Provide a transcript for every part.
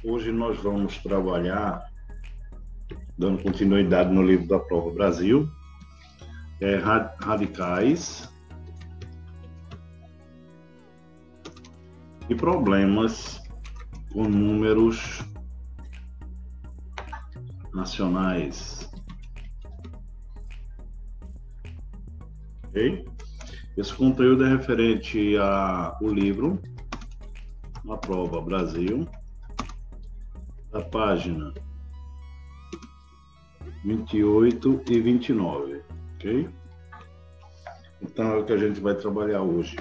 Hoje nós vamos trabalhar, dando continuidade no livro da Prova Brasil, radicais e problemas com números nacionais. Ok? Esse conteúdo é referente ao livro A Prova Brasil, da página 28 e 29, ok? Então é o que a gente vai trabalhar hoje.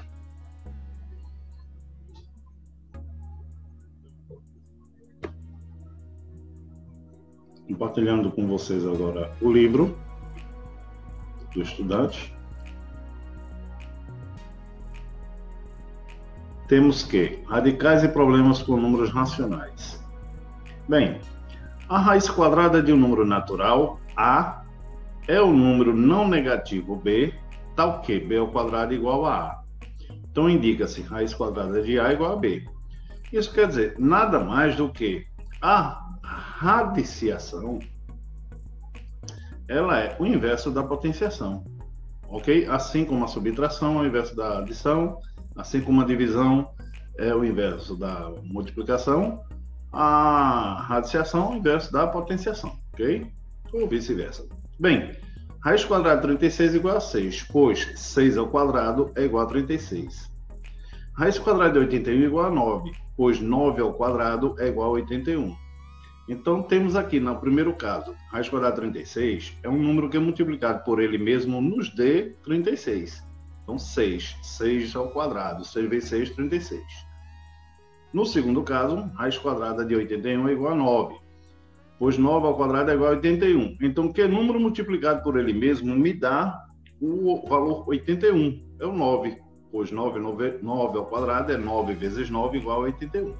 Compartilhando com vocês agora o livro do estudante. Temos que radicais e problemas com números racionais. Bem, a raiz quadrada de um número natural, A, é o número não negativo B, tal que B ao quadrado é igual a A. Então, indica-se raiz quadrada de A igual a B. Isso quer dizer nada mais do que a radiciação, ela é o inverso da potenciação, ok? Assim como a subtração é o inverso da adição, assim como a divisão é o inverso da multiplicação, a radiciação é o inverso da potenciação, ok? Ou vice-versa. Bem, raiz quadrada de 36 é igual a 6, pois 6 ao quadrado é igual a 36. Raiz quadrada de 81 é igual a 9, pois 9 ao quadrado é igual a 81. Então, temos aqui, no primeiro caso, raiz quadrada de 36 é um número que é multiplicado por ele mesmo nos dê 36. Então, 6 ao quadrado, 6 vezes 6, 36. No segundo caso, raiz quadrada de 81 é igual a 9, pois 9 ao quadrado é igual a 81. Então, que número multiplicado por ele mesmo me dá o valor 81? É o 9, pois 9 ao quadrado é 9 vezes 9 igual a 81.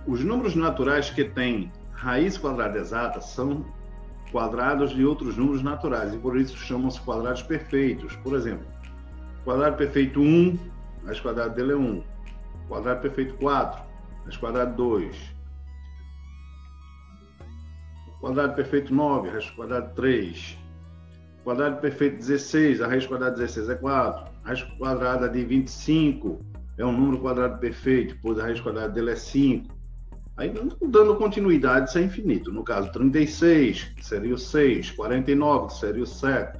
Os números naturais que têm raiz quadrada exata são quadrados de outros números naturais, e por isso chamam-se quadrados perfeitos. Por exemplo, quadrado perfeito 1, raiz quadrada dele é 1. Quadrado perfeito 4, raiz quadrada 2. Quadrado perfeito 9, raiz quadrada 3. Quadrado perfeito 16, a raiz quadrada de 16 é 4. Raiz quadrada de 25 é um número quadrado perfeito, pois a raiz quadrada dele é 5. Aí, dando continuidade, isso é infinito. No caso, 36, que seria o 6, 49, que seria o 7,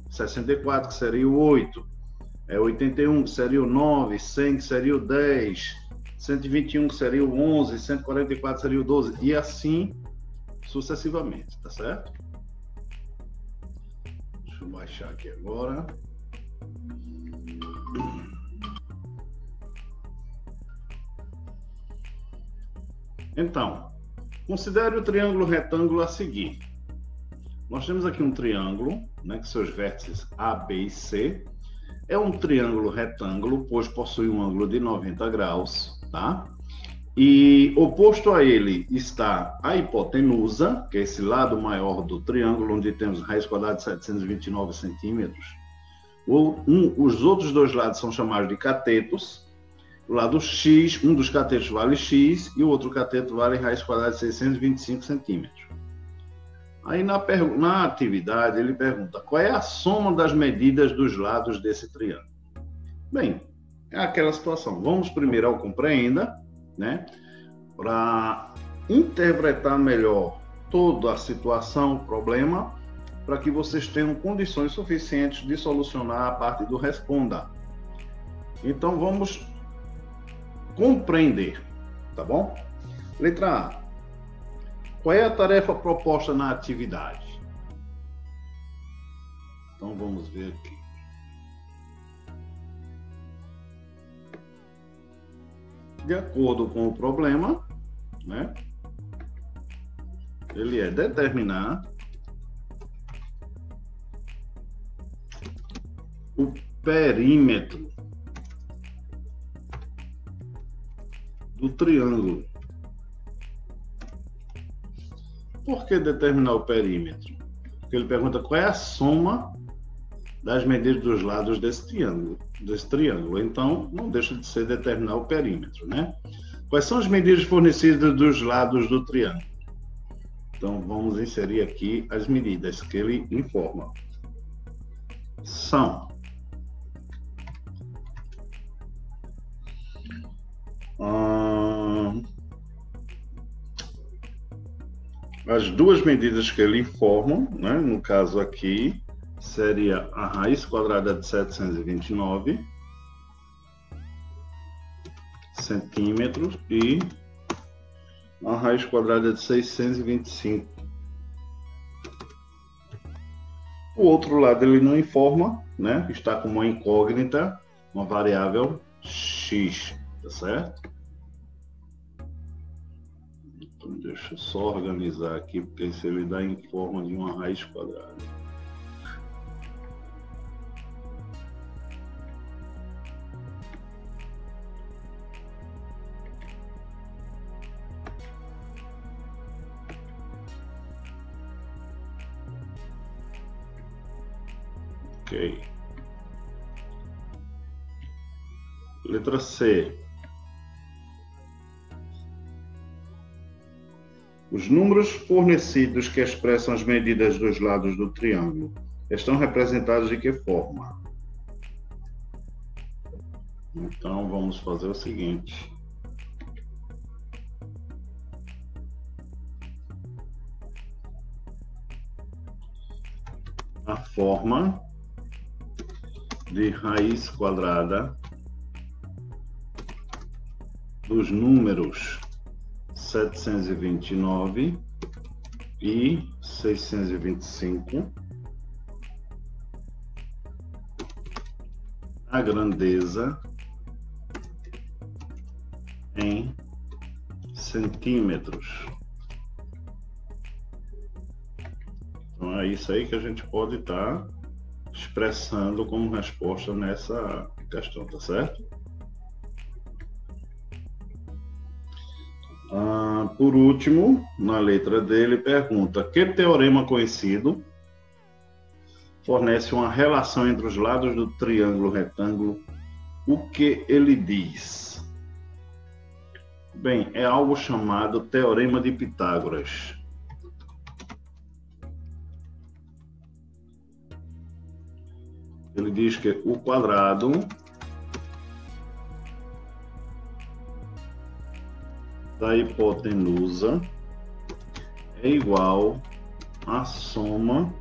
64, que seria o 8, 81, que seria o 9, 100, que seria o 10, 121, que seria o 11, 144, que seria o 12, e assim sucessivamente, tá certo? Deixa eu baixar aqui agora. Então, considere o triângulo retângulo a seguir. Nós temos aqui um triângulo, né, com seus vértices A, B e C. É um triângulo retângulo, pois possui um ângulo de 90 graus, tá? E oposto a ele está a hipotenusa, que é esse lado maior do triângulo, onde temos raiz quadrada de 729 centímetros. Os outros dois lados são chamados de catetos. O lado X, um dos catetos vale X e o outro cateto vale raiz quadrada de 625 centímetros. Aí na atividade ele pergunta qual é a soma das medidas dos lados desse triângulo. Bem, é aquela situação. Vamos primeiro ao compreenda, né? Para interpretar melhor toda a situação, o problema, para que vocês tenham condições suficientes de solucionar a parte do responda. Então vamos compreender, tá bom? Letra A. Qual é a tarefa proposta na atividade? Então vamos ver aqui. De acordo com o problema, né? Ele é determinar o perímetro do triângulo. Por que determinar o perímetro? Porque ele pergunta qual é a soma das medidas dos lados desse triângulo. Então, não deixa de ser determinar o perímetro, né? Quais são as medidas fornecidas dos lados do triângulo? Então, vamos inserir aqui as medidas que ele informa. São as duas medidas que ele informa, né? No caso aqui, seria a raiz quadrada de 729 centímetros e a raiz quadrada de 625. O outro lado ele não informa, né? Está com uma incógnita, uma variável x, tá certo? Então deixa eu só organizar aqui, porque isso ele dá em forma de uma raiz quadrada. Ok. Letra C. Os números fornecidos que expressam as medidas dos lados do triângulo estão representados de que forma? Então, vamos fazer o seguinte. A forma de raiz quadrada dos números 729 e 625, a grandeza em centímetros. Então é isso aí que a gente pode estar expressando como resposta nessa questão, tá certo? Por último, na letra D, ele pergunta: que teorema conhecido fornece uma relação entre os lados do triângulo retângulo? O que ele diz? Bem, é algo chamado Teorema de Pitágoras. Ele diz que o quadrado da hipotenusa é igual à soma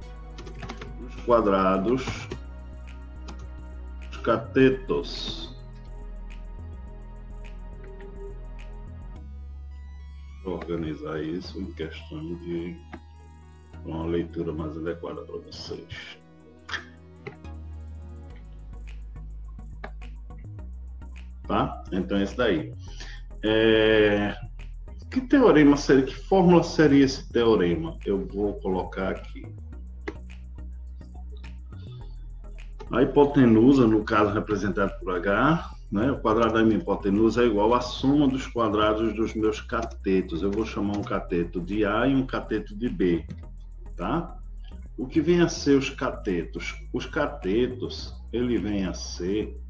dos quadrados dos catetos. Vou organizar isso em questão de uma leitura mais adequada para vocês. Tá? Então, esse daí. Que teorema seria? Que fórmula seria esse teorema? Eu vou colocar aqui. A hipotenusa, no caso representada por H, né? O quadrado da minha hipotenusa é igual à soma dos quadrados dos meus catetos. Eu vou chamar um cateto de A e um cateto de B, tá? O que vem a ser os catetos? Os catetos, ele vem a ser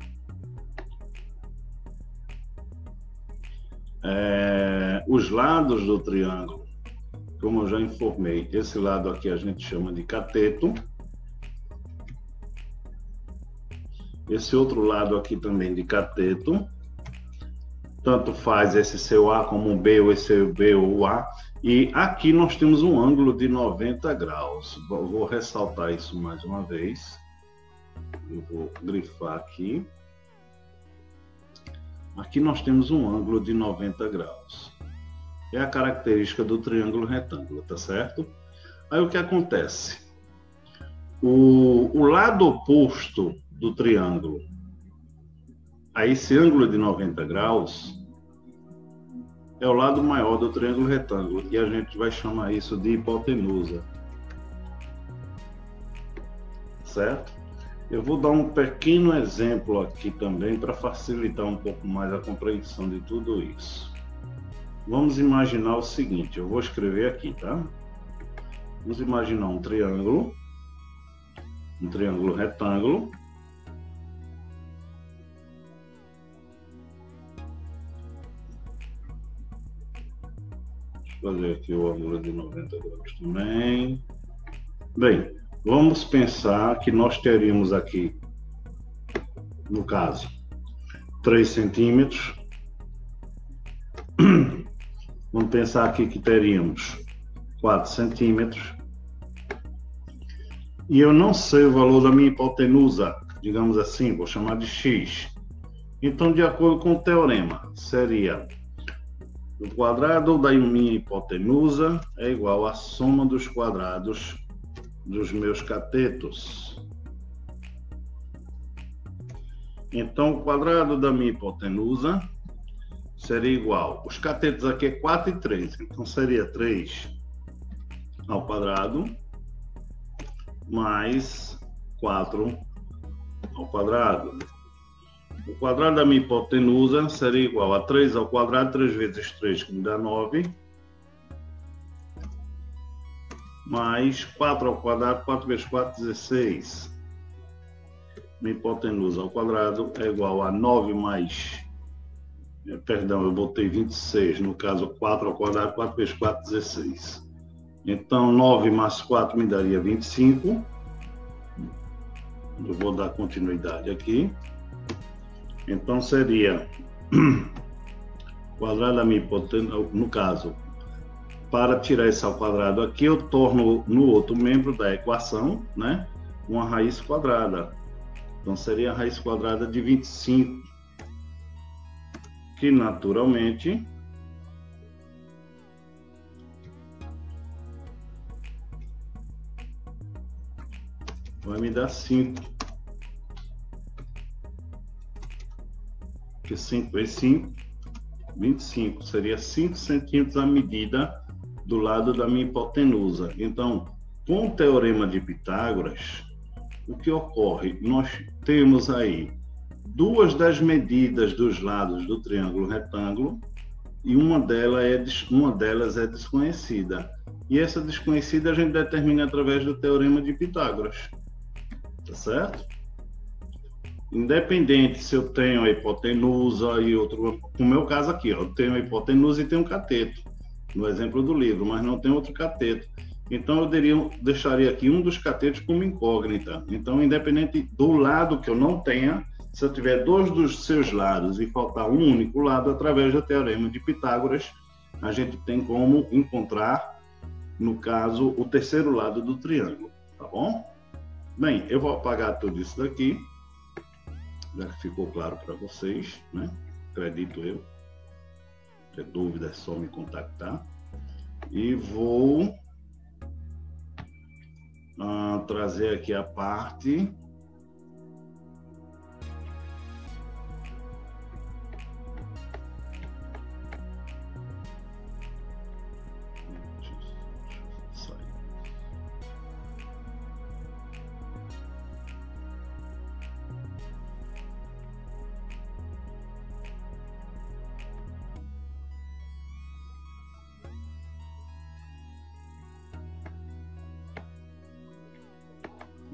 os lados do triângulo. Como eu já informei, esse lado aqui a gente chama de cateto. Esse outro lado aqui também de cateto. Tanto faz esse seu A como o B, ou esse B ou o A. E aqui nós temos um ângulo de 90 graus. Vou ressaltar isso mais uma vez. Eu vou grifar aqui. Aqui nós temos um ângulo de 90 graus. É a característica do triângulo retângulo, tá certo? Aí o que acontece? O lado oposto do triângulo a esse ângulo de 90 graus é o lado maior do triângulo retângulo, e a gente vai chamar isso de hipotenusa. Certo? Eu vou dar um pequeno exemplo aqui também para facilitar um pouco mais a compreensão de tudo isso. Vamos imaginar o seguinte, eu vou escrever aqui, tá? Vamos imaginar um triângulo retângulo. fazer aqui o ângulo de 90 graus também. Bem, vamos pensar que nós teríamos aqui, no caso, 3 centímetros. Vamos pensar aqui que teríamos 4 centímetros. E eu não sei o valor da minha hipotenusa, digamos assim, vou chamar de x. Então, de acordo com o teorema, seria o quadrado da minha hipotenusa é igual à soma dos quadrados dos meus catetos. Então, o quadrado da minha hipotenusa seria igual, os catetos aqui é 4 e 3, então seria 3 ao quadrado mais 4 ao quadrado. O quadrado da minha hipotenusa seria igual a 3 ao quadrado, 3 vezes 3, que me dá 9, mais 4 ao quadrado, 4 vezes 4, 16. Minha hipotenusa ao quadrado é igual a 9 mais... Perdão, eu botei 26, no caso 4 ao quadrado, 4 vezes 4, 16. Então, 9 mais 4 me daria 25. Eu vou dar continuidade aqui. Então, seria quadrado da minha hipotenusa, no caso, para tirar esse ao quadrado aqui, eu torno no outro membro da equação, né, uma raiz quadrada. Então, seria a raiz quadrada de 25, que naturalmente vai me dar 5. Porque 5 vezes 5, 25. Seria 5 centímetros a medida do lado da minha hipotenusa. Então, com o teorema de Pitágoras, o que ocorre? Nós temos aí duas das medidas dos lados do triângulo retângulo e uma delas é desconhecida. E essa desconhecida a gente determina através do teorema de Pitágoras. Tá certo? Independente se eu tenho a hipotenusa e outro, no meu caso aqui, ó, eu tenho a hipotenusa e tenho um cateto, no exemplo do livro, mas não tem outro cateto. Então eu deixaria aqui um dos catetos como incógnita. Então, independente do lado que eu não tenha, se eu tiver dois dos seus lados e faltar um único lado, através do teorema de Pitágoras, a gente tem como encontrar, no caso, o terceiro lado do triângulo, tá bom? Bem, eu vou apagar tudo isso daqui, já que ficou claro para vocês, né? Acredito eu. Se tiver dúvida é só me contactar. E vou trazer aqui a parte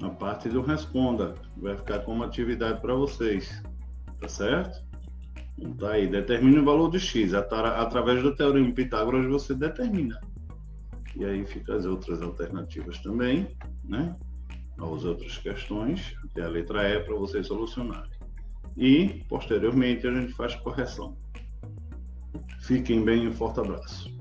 a parte do responda, vai ficar como atividade para vocês, tá certo? Então tá aí, determine o valor de x, através do teorema de Pitágoras você determina. E aí fica as outras alternativas também, né? As outras questões, até a letra E para vocês solucionarem. E, posteriormente, a gente faz correção. Fiquem bem e um forte abraço.